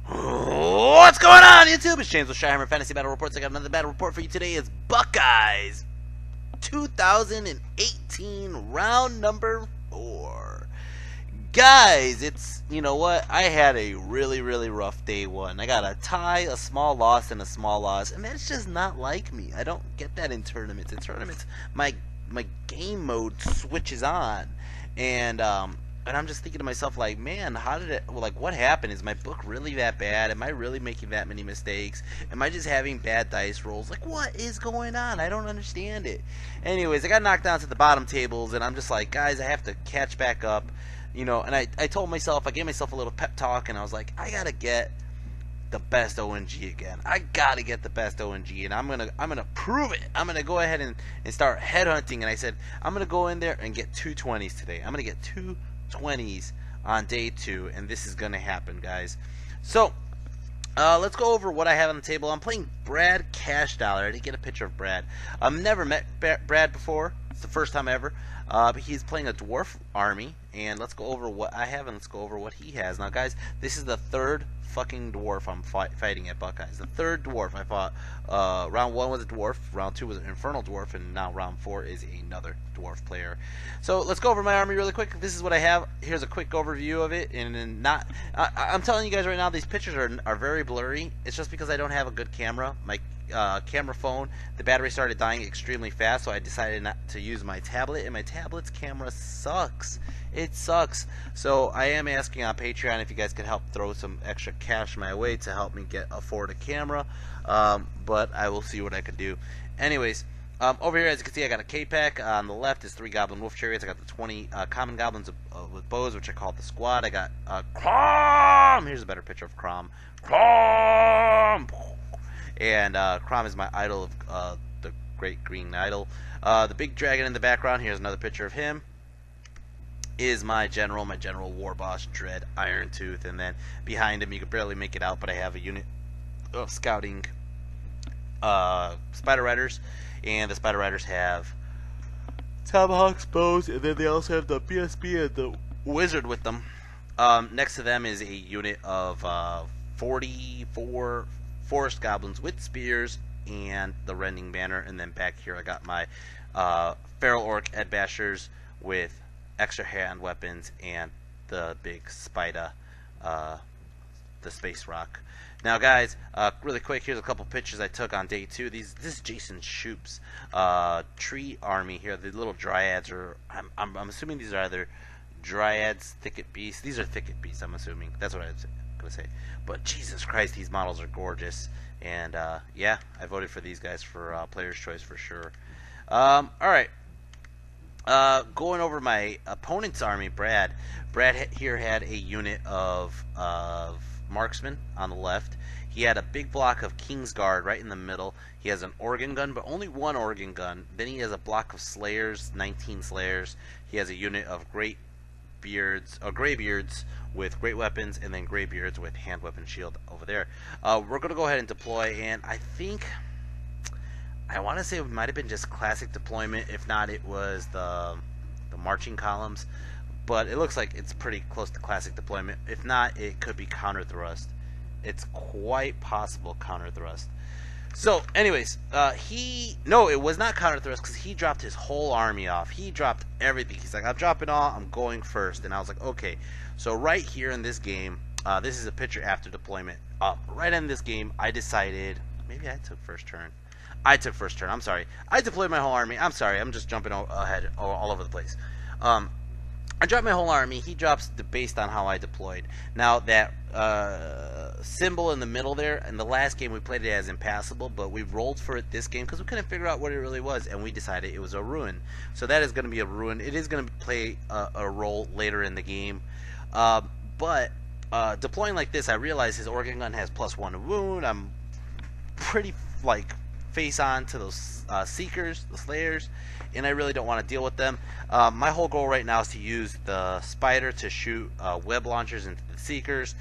What's going on, YouTube? It's James with Shyhammer Fantasy Battle Reports. I got another battle report for you today. It's Buckeyes 2018 round number 4. Guys, it's, you know what? I had a really rough day one. I got a tie, a small loss, and a small loss, and that's just not like me. I don't get that in tournaments. In tournaments, my game mode switches on, and I'm just thinking to myself, like, man, how did it, well, like, what happened? Is my book really that bad? Am I really making that many mistakes? Am I just having bad dice rolls? Like, what is going on? I don't understand it. Anyways, I got knocked down to the bottom tables, and I'm just like, guys, I have to catch back up, you know, and I told myself, I gave myself a little pep talk, and I was like, I gotta get the best ONG again. I gotta get the best ONG, and I'm gonna prove it. I'm gonna go ahead and start headhunting, and I said, I'm gonna go in there and get 220s today. I'm gonna get 220s on day 2, and this is gonna happen, guys. So let's go over what I have on the table. I'm playing Brad Cash Dollar. I didn't get a picture of Brad. I've never met Brad before. It's the first time ever. But he's playing a dwarf army, and let's go over what I have, and let's go over what he has. Now, guys, this is the third fucking dwarf I'm fighting at Buckeyes. The third dwarf I fought. Round 1 was a dwarf, round 2 was an infernal dwarf, and now round 4 is another dwarf player. So let's go over my army really quick. This is what I have. Here's a quick overview of it, and then I'm telling you guys right now, these pictures are very blurry. It's just because I don't have a good camera. My camera phone, the battery started dying extremely fast, so I decided not to use my tablet, and my tablet's camera sucks. It sucks. So I am asking on Patreon if you guys could help throw some extra cash my way to help me afford a camera, but I will see what I can do. Anyways, over here, as you can see, I got a K-Pack. On the left is 3 Goblin Wolf Chariots. I got the 20 Common Goblins with bows, which I call the squad. I got Crom! Here's a better picture of Crom. Crom! And Crom is my idol of the Great Green Idol. The big dragon in the background, here's another picture of him, is my general war boss, Dread Irontooth. And then behind him, you can barely make it out, but I have a unit of scouting Spider Riders. And the Spider Riders have Tomahawks, bows, and then they also have the BSB and the Wizard with them. Next to them is a unit of 44 Forest Goblins with spears and the Rending Banner. And then back here I got my Feral Orc Ed Bashers with extra hand weapons and the big Spider, the Space Rock. Now, guys, really quick, here's a couple pictures I took on day 2. This is Jason Shoop's tree army here. The little dryads are, I'm assuming these are either dryads, thicket beasts. These are thicket beasts, I'm assuming. That's what I was gonna say. But Jesus Christ, these models are gorgeous. And yeah, I voted for these guys for player's choice for sure. Alright. Going over my opponent's army, Brad here had a unit of marksmen on the left. He had a big block of Kingsguard right in the middle. He has an organ gun, but only one organ gun. Then he has a block of slayers, 19 slayers. He has a unit of graybeards with great weapons, and then graybeards with hand weapon shield over there. We're gonna go ahead and deploy, and I think I want to say it might have been just classic deployment. If not, it was the marching columns. But it looks like it's pretty close to classic deployment. If not, it could be counter thrust. It's quite possible counter thrust. So, anyways, no, it was not counter thrust because he dropped his whole army off. He dropped everything. He's like, I'm dropping all. I'm going first. And I was like, okay. So right here in this game, this is a picture after deployment. Right in this game, I decided maybe I took first turn. I'm sorry. I deployed my whole army. I'm sorry. I'm just jumping ahead all over the place. I dropped my whole army. He drops based on how I deployed. Now that symbol in the middle there, in the last game we played it as impassable, but we rolled for it this game because we couldn't figure out what it really was, and we decided it was a ruin. So that is going to be a ruin. It is going to play a role later in the game. But deploying like this, I realized his organ gun has +1 wound. I'm pretty like face on to those seekers, the slayers, and I really don't want to deal with them. My whole goal right now is to use the spider to shoot web launchers into the seekers,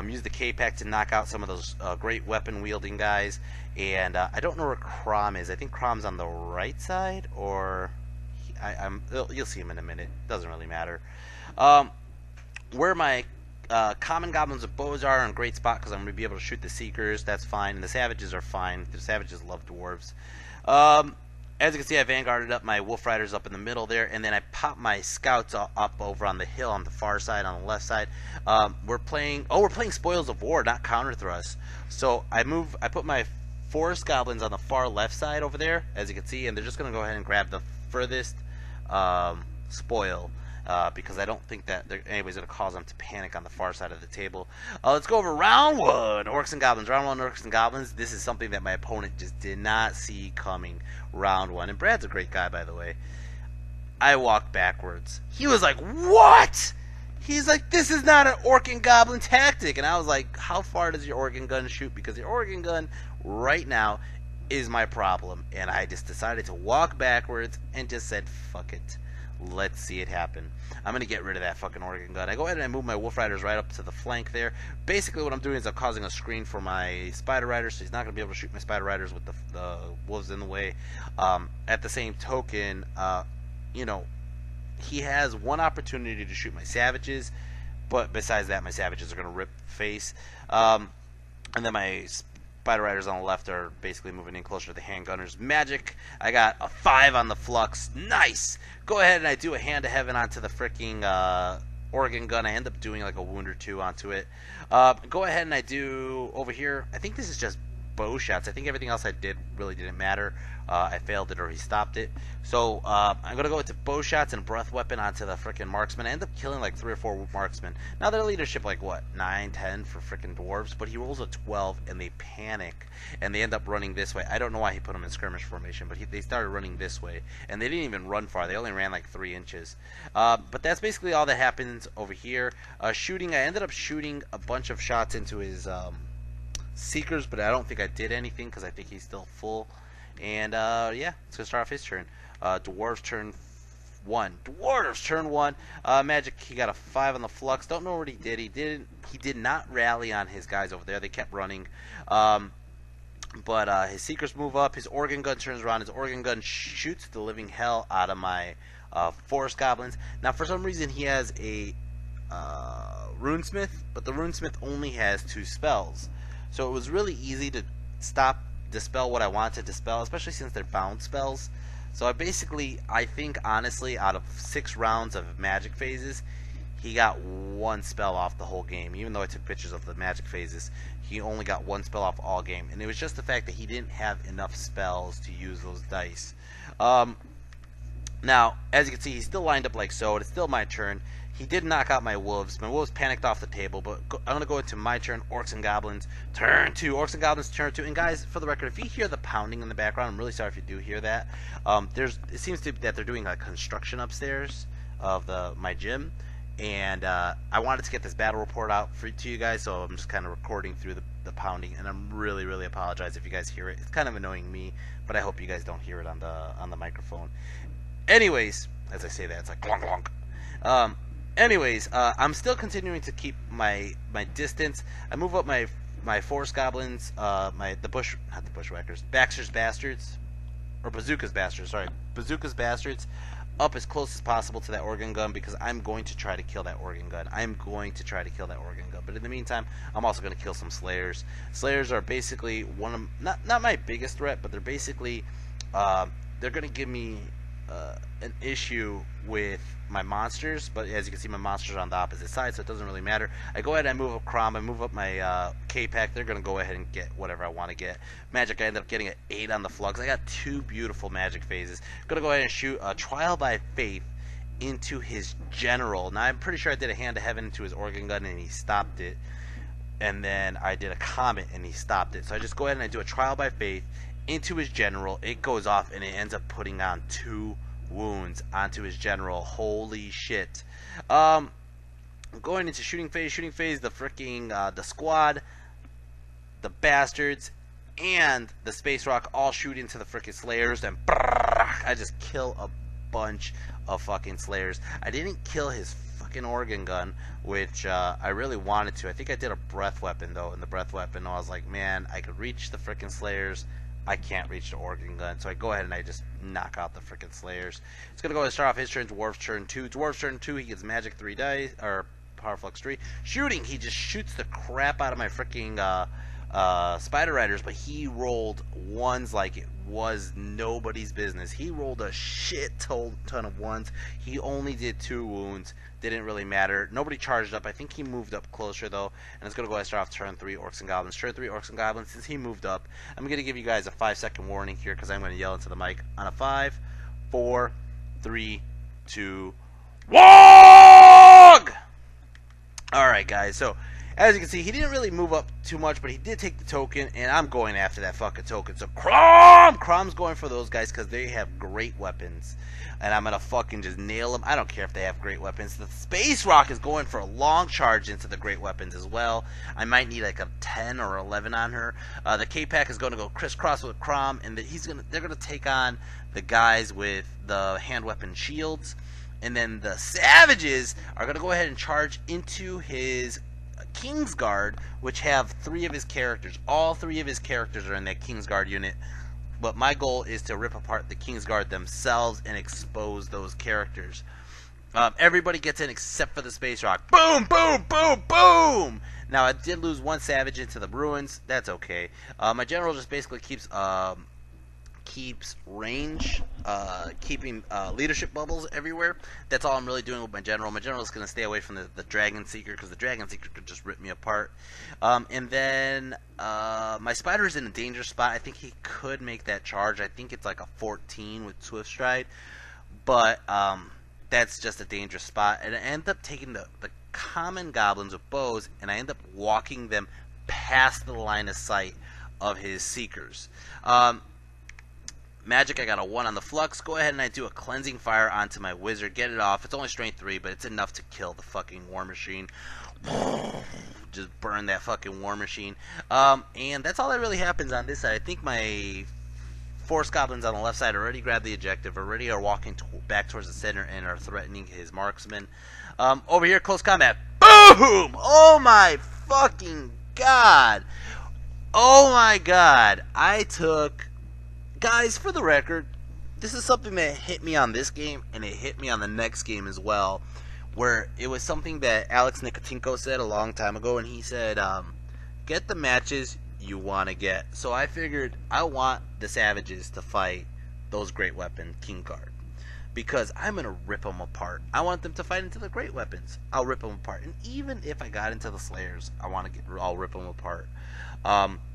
use the K-Pack to knock out some of those great weapon wielding guys, and I don't know where Crom is. I think Crom's on the right side, or you'll see him in a minute. Doesn't really matter. Where my Common goblins with bows are in a great spot because I'm going to be able to shoot the seekers. That's fine. And the savages are fine. The savages love dwarves. As you can see, I vanguarded up my wolf riders up in the middle there, and then I popped my scouts up over on the hill on the far side, on the left side. We're playing spoils of war, not counter thrusts. So I put my forest goblins on the far left side over there, as you can see, and they're just going to go ahead and grab the furthest spoil. Because I don't think that anybody's going to cause them to panic on the far side of the table. Let's go over round one. Orcs and Goblins. Round one, Orcs and Goblins. This is something that my opponent just did not see coming. Round one. And Brad's a great guy, by the way. I walked backwards. He was like, what? He's like, this is not an Orc and Goblin tactic. And I was like, how far does your organ gun shoot? Because your organ gun right now is my problem. And I just decided to walk backwards and just said, fuck it. Let's see it happen. I'm going to get rid of that fucking organ gun. I go ahead and I move my wolf riders right up to the flank there. Basically what I'm doing is I'm causing a screen for my spider riders, so he's not going to be able to shoot my spider riders with the wolves in the way. At the same token, you know, he has one opportunity to shoot my savages, but besides that, my savages are going to rip face. And then my spider riders on the left are basically moving in closer to the handgunners. Magic, I got a 5 on the flux. Nice! Go ahead and I do a hand to heaven onto the freaking organ gun. I end up doing like a wound or 2 onto it. Go ahead and I do over here, I think this is just bow shots. I think everything else I did really didn't matter. I failed it or he stopped it. So I'm going to go into bow shots and breath weapon onto the freaking marksman. I end up killing like 3 or 4 marksmen. Now their leadership like what? 9, 10 for freaking dwarves. But he rolls a 12 and they panic. And they end up running this way. I don't know why he put them in skirmish formation. But they started running this way. And they didn't even run far. They only ran like 3 inches. But that's basically all that happens over here. Shooting, I ended up shooting a bunch of shots into his seekers. But I don't think I did anything because I think he's still full. And yeah, let's go start off his turn. Dwarves turn 1. Dwarves turn 1. Magic, he got a 5 on the flux. Don't know what he did. He did not rally on his guys over there. They kept running. But his seekers move up. His organ gun turns around. His organ gun shoots the living hell out of my forest goblins. Now, for some reason, he has a runesmith, but the runesmith only has 2 spells. So it was really easy to dispel what I wanted to dispel, especially since they're bound spells. So I think honestly, out of 6 rounds of magic phases, he got 1 spell off the whole game. Even though I took pictures of the magic phases, he only got 1 spell off all game. And it was just the fact that he didn't have enough spells to use those dice. Now, as you can see, he's still lined up like so. It's still my turn. He did knock out my wolves. My wolves panicked off the table, but I'm going to go into my turn. Orcs and Goblins, turn 2. Orcs and Goblins, turn 2. And guys, for the record, if you hear the pounding in the background, I'm really sorry if you do hear that. It seems to be that they're doing like construction upstairs of my gym. And I wanted to get this battle report out to you guys, so I'm just kind of recording through the pounding. And I'm really, really apologize if you guys hear it. It's kind of annoying me, but I hope you guys don't hear it on the microphone. Anyways, as I say that, it's like glonk glonk. Anyways, I'm still continuing to keep my distance. I move up my forest goblins, not the bushwhackers, Baxter's bastards, or Bazooka's bastards. Sorry, Bazooka's bastards, up as close as possible to that organ gun because I'm going to try to kill that organ gun. But in the meantime, I'm also going to kill some slayers. Slayers are basically not my biggest threat, but they're basically they're going to give me an issue with my monsters, but as you can see, my monsters are on the opposite side, so it doesn't really matter. I go ahead and move up Crom, I move up my K-Pack. They're going to go ahead and get whatever I want to get. Magic, I end up getting an 8 on the flux. I got 2 beautiful magic phases. Going to go ahead and shoot a Trial by Faith into his general. Now, I'm pretty sure I did a Hand to Heaven into his organ gun, and he stopped it. And then I did a Comet, and he stopped it. So I just go ahead and I do a Trial by Faith into his general. It goes off, and it ends up putting on 2 wounds onto his general. Holy shit. Going into shooting phase, the freaking the squad, the bastards, and the space rock all shoot into the freaking slayers, and I just kill a bunch of fucking slayers. I didn't kill his fucking organ gun, which I really wanted to. I think I did a breath weapon though, and the breath weapon, I was like, man, I could reach the freaking slayers. I can't reach the organ gun, so I go ahead and I just knock out the freaking slayers. It's gonna go ahead and start off his turn. Dwarves turn 2. Dwarves turn 2. He gets magic 3 dice, or power flux 3. Shooting, he just shoots the crap out of my freaking Spider Riders, but he rolled ones like it was nobody's business. He rolled a shit ton of ones. He only did 2 wounds. Didn't really matter. Nobody charged up. I think he moved up closer, though. And it's going to go ahead and start off turn 3, Orcs and Goblins. Turn 3, Orcs and Goblins. Since he moved up, I'm going to give you guys a 5-second warning here because I'm going to yell into the mic on a 5, 4, 3, 2, WOG! Alright, guys. So, as you can see, he didn't really move up too much, but he did take the token, and I'm going after that fucking token. So, Crom's going for those guys because they have great weapons. And I'm going to fucking just nail them. I don't care if they have great weapons. The Space Rock is going for a long charge into the great weapons as well. I might need like a 10 or 11 on her. The K-Pack is going to go crisscross with Crom, and they're going to take on the guys with the hand weapon shields. And then the Savages are going to go ahead and charge into his Kingsguard, which have 3 of his characters. All 3 of his characters are in that Kingsguard unit. But my goal is to rip apart the Kingsguard themselves and expose those characters. Everybody gets in except for the Space Rock. Boom, boom, boom, boom! Now, I did lose 1 Savage into the Ruins. That's okay. My General just basically keeps range, keeping leadership bubbles everywhere. That's all I'm really doing with my General. My General is going to stay away from the Dragon Seeker because the Dragon Seeker could just rip me apart. And then my Spider is in a dangerous spot. I think he could make that charge. I think it's like a 14 with Swift Stride. But that's just a dangerous spot. And I end up taking the common Goblins with bows, and I end up walking them past the line of sight of his Seekers. Magic, I got a 1 on the Flux. Go ahead and I do a Cleansing Fire onto my Wizard. Get it off. It's only strength 3, but it's enough to kill the fucking War Machine. Just burn that fucking War Machine. And that's all that really happens on this side. I think my Force Goblins on the left side already grabbed the objective, already are walking back towards the center and are threatening his marksman. Over here, close combat. Boom! Oh my fucking god! Oh my god! I took... Guys, for the record, this is something that hit me on this game, and it hit me on the next game as well, where it was something that Alex Nicotinko said a long time ago, and he said, get the matches you want to get. So I figured I want the Savages to fight those Great Weapon Kingsguard, because I'm going to rip them apart. I want them to fight into the Great Weapons. I'll rip them apart. And even if I got into the Slayers, I'll rip them apart.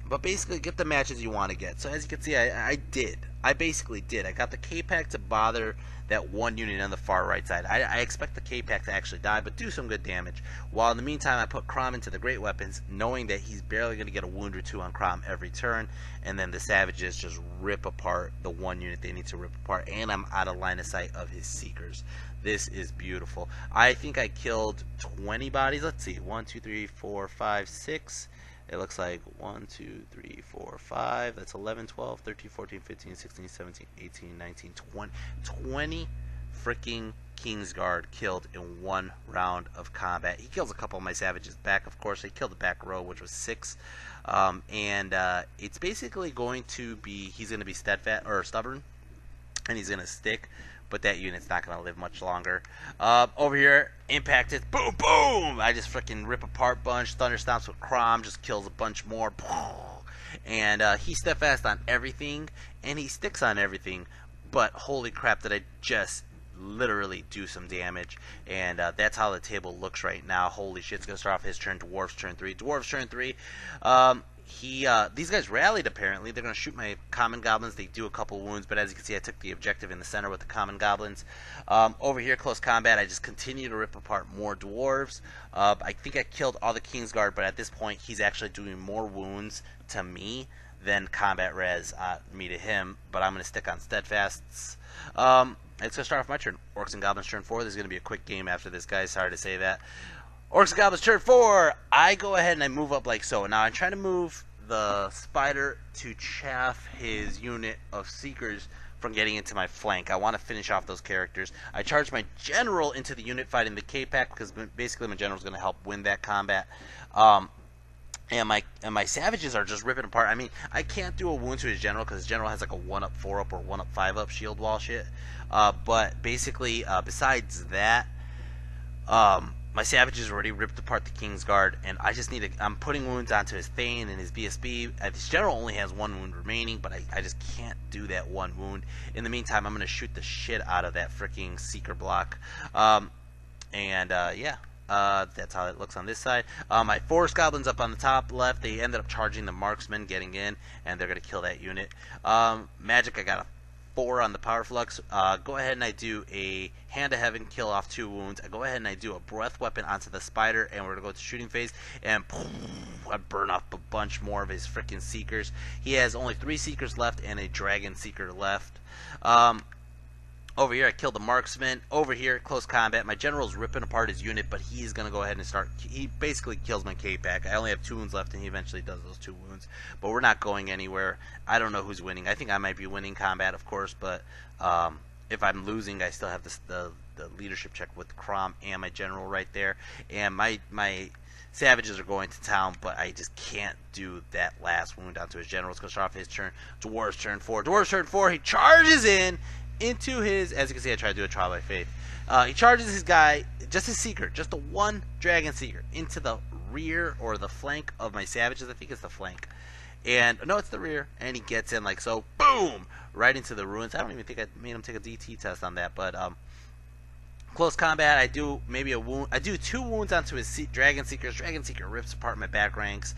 But basically, get the matches you want to get. So as you can see, I did. I basically did. I got the K-Pack to bother that 1 unit on the far right side. I expect the K-Pack to actually die, but do some good damage. While in the meantime, I put Crom into the Great Weapons, knowing that he's barely going to get a wound or 2 on Crom every turn. And then the Savages just rip apart the 1 unit they need to rip apart. And I'm out of line of sight of his Seekers. This is beautiful. I think I killed 20 bodies. Let's see. 1, 2, 3, 4, 5, 6... It looks like 1, 2, 3, 4, 5. That's 11, 12, 13, 14, 15, 16, 17, 18, 19, 20. 20 freaking Kingsguard killed in 1 round of combat. He kills a couple of my Savages back, of course. He killed the back row, which was 6. And it's basically going to be, he's going to be steadfast or stubborn, and he's going to stick. But that unit's not going to live much longer. Over here, impacted. Boom, boom! I just freaking rip apart bunch. Thunder Stomps with Crom. Just kills a bunch more. And he's steadfast on everything. And he sticks on everything. But holy crap, did I just literally do some damage. And that's how the table looks right now. Holy shit, it's going to start off his turn. Dwarves turn 3. Dwarves turn 3. These guys rallied apparently. They're going to shoot my common goblins. They do a couple wounds, but as you can see, I took the objective in the center with the common goblins. Over here, close combat, I just continue to rip apart more dwarves. I think I killed all the Kingsguard, but at this point, he's actually doing more wounds to me than combat res me to him. But I'm going to stick on steadfasts. It's going to start off my turn. Orcs and Goblins turn 4. This is going to be a quick game after this, guys. Sorry to say that. Orcs and Goblins turn 4. I go ahead and I move up like so. Now I'm trying to move the Spider to chaff his unit of Seekers from getting into my flank. I want to finish off those characters. I charge my General into the unit fighting the K-Pack because basically my General is going to help win that combat. And my Savages are just ripping apart. I mean, I can't do a wound to his General because his General has like a 1-up, 4-up, or 1-up, 5-up shield wall shit. But basically, besides that, My savages already ripped apart the King's Guard, and I just need to... I'm putting wounds onto his Thane and his BSB. His general only has 1 wound remaining, but I just can't do that 1 wound. In the meantime, I'm going to shoot the shit out of that freaking Seeker block. Yeah. That's how it looks on this side. My Forest Goblins up on the top left, they ended up charging the Marksmen, getting in, and they're going to kill that unit. Magic, I got a 4 on the Power Flux. Go ahead and I do a Hand of Heaven, kill off 2 wounds. I go ahead and I do a Breath Weapon onto the Spider, and we're going to go to shooting phase, and I burn off a bunch more of his freaking Seekers. He has only 3 Seekers left and a Dragon Seeker left. Over here, I killed the Marksman. Over here, close combat. My general's ripping apart his unit, but he's going to go ahead and start... He basically kills my K-Pack. I only have 2 wounds left, and he eventually does those 2 wounds. But we're not going anywhere. I don't know who's winning. I think I might be winning combat, of course, but if I'm losing, I still have the leadership check with Crom and my general right there. And my savages are going to town, but I just can't do that last wound onto his general. It's going to start off his turn. Dwarves turn 4. Dwarves turn 4. He charges in into his, as you can see, I try to do a trial by faith. He charges his guy, just his Seeker, just the 1 Dragon Seeker, into the rear or the flank of my savages. I think it's the flank. And, no, it's the rear. And he gets in like so, boom, right into the ruins. I don't even think I made him take a DT test on that, but, close combat, I do maybe a wound. I do 2 wounds onto his Dragon Seekers. Dragon Seeker rips apart my back ranks.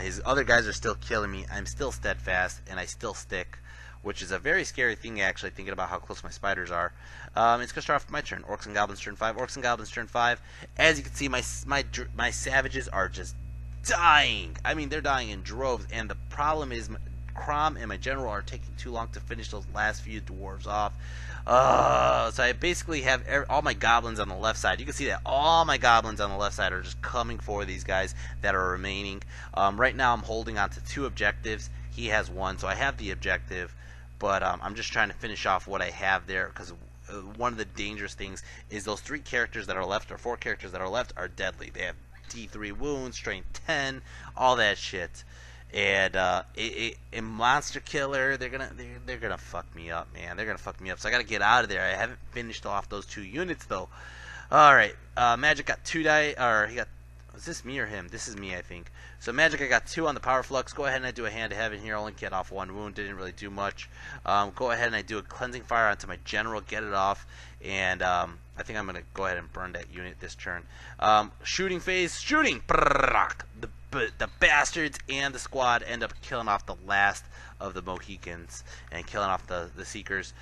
His other guys are still killing me. I'm still steadfast, and I still stick, which is a very scary thing, actually, thinking about how close my spiders are. It's going to start off my turn. Orcs and Goblins turn 5. Orcs and Goblins turn 5. As you can see, my savages are just dying. I mean, they're dying in droves, and the problem is Crom and my general are taking too long to finish those last few dwarves off. So I basically have all my goblins on the left side. You can see that all my goblins on the left side are just coming for these guys that are remaining. Right now, I'm holding on to 2 objectives. He has 1, so I have the objective. But I'm just trying to finish off what I have there, because one of the dangerous things is those 3 characters that are left, or 4 characters that are left, are deadly. They have D3 wounds, strength 10, all that shit. And in Monster Killer, they're gonna fuck me up, man. They're gonna fuck me up. So I gotta get out of there. I haven't finished off those 2 units though. All right, Magic got 2 die, or he got. Is this me or him? This is me, I think. So Magic, I got 2 on the Power Flux. Go ahead and I do a Hand of Heaven here. Only get off 1 wound. Didn't really do much. Go ahead and I do a Cleansing Fire onto my General. Get it off. And I think I'm going to go ahead and burn that unit this turn. Shooting phase. Shooting! The bastards and the squad end up killing off the last of the Mohicans and killing off the Seekers.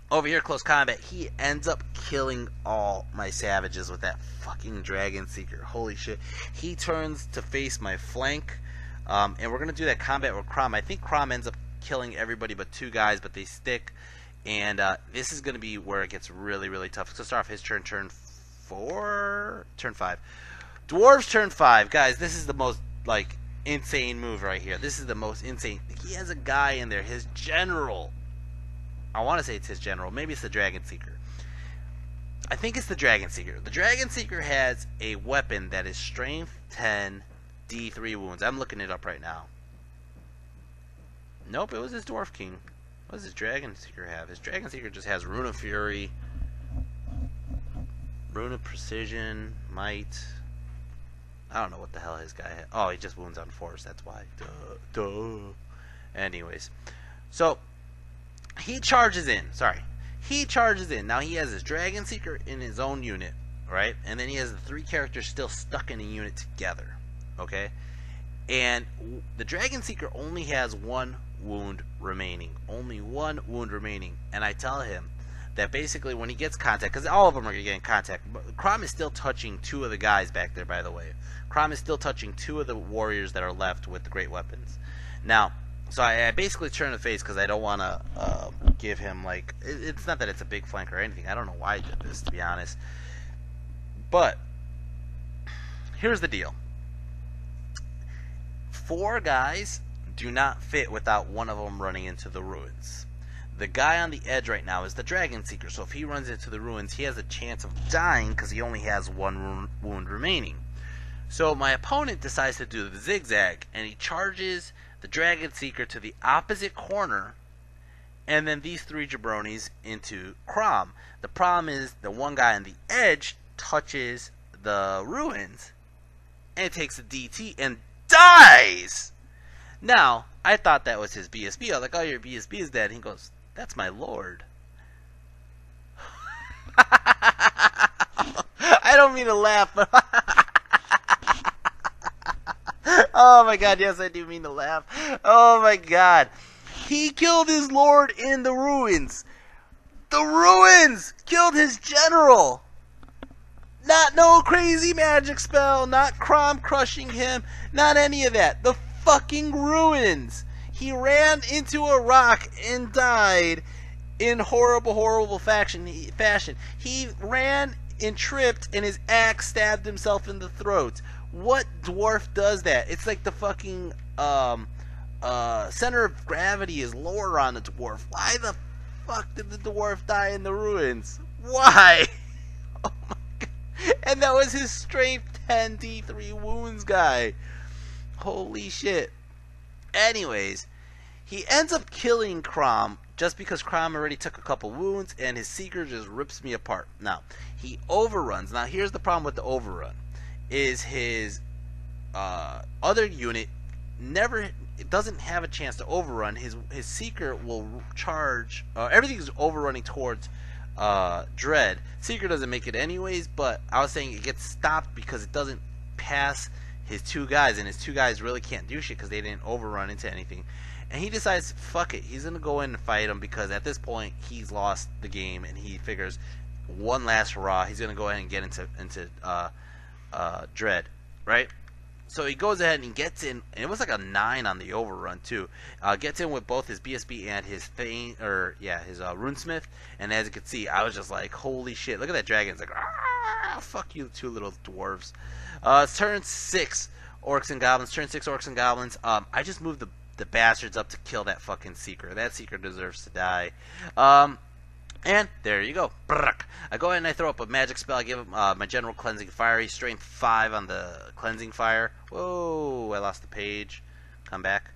Over here, close combat, he ends up killing all my savages with that fucking Dragon Seeker. Holy shit. He turns to face my flank, and we're going to do that combat with Crom. I think Crom ends up killing everybody but 2 guys, but they stick. And this is going to be where it gets really, really tough. Let's start off his turn 4? Turn 5. Dwarves turn 5. Guys, this is the most, like, insane move right here. This is the most insane. He has a guy in there, his general. I want to say it's his general. Maybe it's the Dragon Seeker. I think it's the Dragon Seeker. The Dragon Seeker has a weapon that is strength 10, D3 wounds. I'm looking it up right now. Nope, it was his Dwarf King. What does his Dragon Seeker have? His Dragon Seeker just has Rune of Fury, Rune of Precision, Might. I don't know what the hell his guy had. Oh, he just wounds on force. That's why. Duh. Anyways. So, he charges in. Sorry. He charges in. Now, he has his Dragon Seeker in his own unit, right? And then he has the 3 characters still stuck in a unit together, okay? And the Dragon Seeker only has 1 wound remaining. Only 1 wound remaining. And I tell him that basically when he gets contact, because all of them are going to get in contact, but Crom is still touching 2 of the guys back there, by the way. Crom is still touching 2 of the warriors that are left with the great weapons. Now, so I basically turn the face because I don't want to give him, like, it's not that it's a big flank or anything. I don't know why I did this, to be honest. But here's the deal. 4 guys do not fit without one of them running into the ruins. The guy on the edge right now is the Dragon Seeker, so if he runs into the ruins, he has a chance of dying because he only has 1 wound remaining. So my opponent decides to do the zigzag, and he charges the Dragon Seeker to the opposite corner, and then these 3 jabronis into Crom. The problem is the one guy on the edge touches the ruins, and it takes a DT and dies. Now, I thought that was his BSB. I was like, oh, your BSB is dead. And he goes, that's my lord. I don't mean to laugh, but oh my god, yes, I do mean to laugh. Oh my god. He killed his lord in the ruins. The ruins killed his general. Not no crazy magic spell, not Crom crushing him, not any of that. The fucking ruins. He ran into a rock and died in horrible fashion. He ran and tripped, and his axe stabbed himself in the throat. What dwarf does that? It's like the fucking center of gravity is lower on the dwarf. Why the fuck did the dwarf die in the ruins? Why? Oh my god. And that was his strength 10 D3 wounds guy. Holy shit. Anyways, he ends up killing Crom just because Crom already took a couple wounds, and his Seeker just rips me apart. Now, he overruns. Now, here's the problem with the overrun. Is his other unit doesn't have a chance to overrun. His Seeker will charge. Everything is overrunning towards Dread. Seeker doesn't make it anyways, but I was saying it gets stopped because it doesn't pass his two guys, and his two guys really can't do shit because they didn't overrun into anything. And he decides, fuck it, he's gonna go in and fight him because at this point he's lost the game, and he figures one last hurrah. He's gonna go ahead and get into Dread, right? So he goes ahead and gets in, and it was like a 9 on the overrun too. Gets in with both his BSB and his his Runesmith. And as you can see, I was just like, holy shit! Look at that dragon. It's like, ah, fuck you, two little dwarves. It's turn 6, Orcs and Goblins. Turn 6, Orcs and Goblins. I just moved the bastards up to kill that fucking Seeker. That Seeker deserves to die. And there you go. I go ahead and I throw up a magic spell. I give him my general cleansing fire. He's strength 5 on the cleansing fire. Whoa, I lost the page. Come back.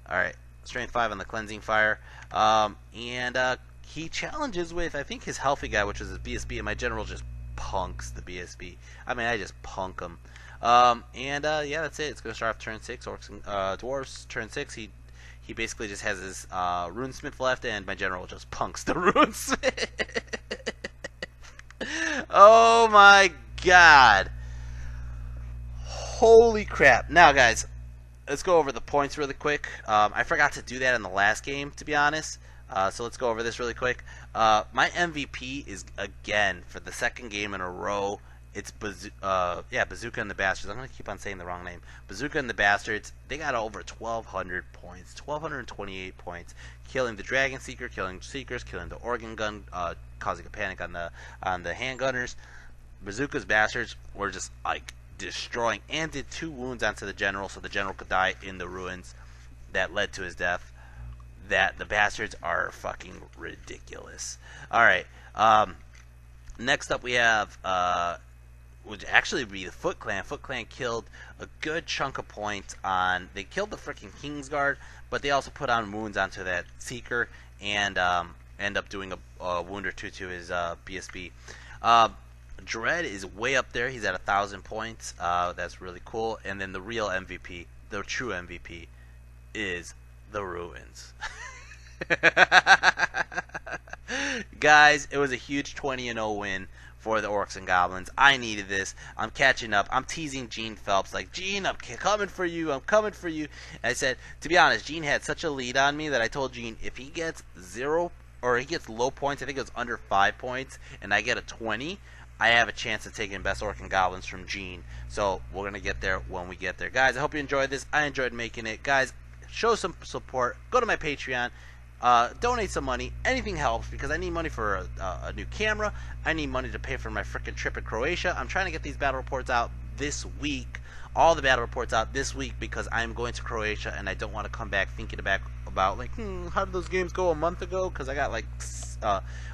Alright, strength 5 on the cleansing fire. He challenges with, I think, his healthy guy, which is his BSB, and my general just punks the BSB. I mean, I just punk him. Yeah, that's it. It's going to start off turn 6. Orcs and Dwarves, turn 6. He basically just has his Runesmith left, and my general just punks the Runesmith. Oh my god. Holy crap. Now, guys, let's go over the points really quick. I forgot to do that in the last game, to be honest. So let's go over this really quick. My MVP is, again, for the second game in a row, it's Bazooka and the Bastards. I'm going to keep on saying the wrong name. Bazooka and the Bastards, they got over 1,200 points. 1,228 points. Killing the Dragon Seeker, killing Seekers, killing the Organ Gun, causing a panic on the handgunners. Bazooka's Bastards were just, like, destroying, and did 2 wounds onto the General, so the General could die in the ruins. That led to his death. That the Bastards are fucking ridiculous. Alright, next up we have, would actually be the Foot Clan. Foot Clan killed a good chunk of points on. They killed the freaking Kingsguard, but they also put on wounds onto that Seeker and end up doing a wound or two to his BSB. Dread is way up there. He's at 1,000 points. That's really cool. And then the real MVP, the true MVP, is the Ruins. Guys, it was a huge 20-0 win for the Orcs and Goblins. I needed this. I'm catching up. I'm teasing Gene Phelps like, Gene, I'm coming for you. I'm coming for you. And I said, to be honest, Gene had such a lead on me that I told Gene, if he gets 0 or he gets low points, I think it was under 5 points, and I get a 20, I have a chance of taking Best Orc and Goblins from Gene. So we're going to get there when we get there. Guys, I hope you enjoyed this. I enjoyed making it. Guys, show some support. Go to my Patreon. Donate some money. Anything helps because I need money for a new camera. I need money to pay for my freaking trip in Croatia. I'm trying to get these battle reports out this week. All the battle reports out this week because I'm going to Croatia and I don't want to come back thinking about like, how did those games go a month ago? Because I got like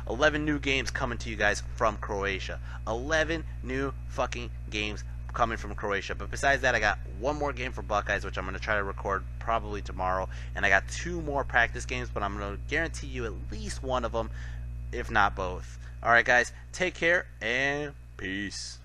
11 new games coming to you guys from Croatia. 11 new fucking games coming from Croatia. But besides that, I got one more game for Buckeyes, which I'm going to try to record probably tomorrow, and I got 2 more practice games, but I'm going to guarantee you at least one of them, if not both. Alright guys, take care and peace.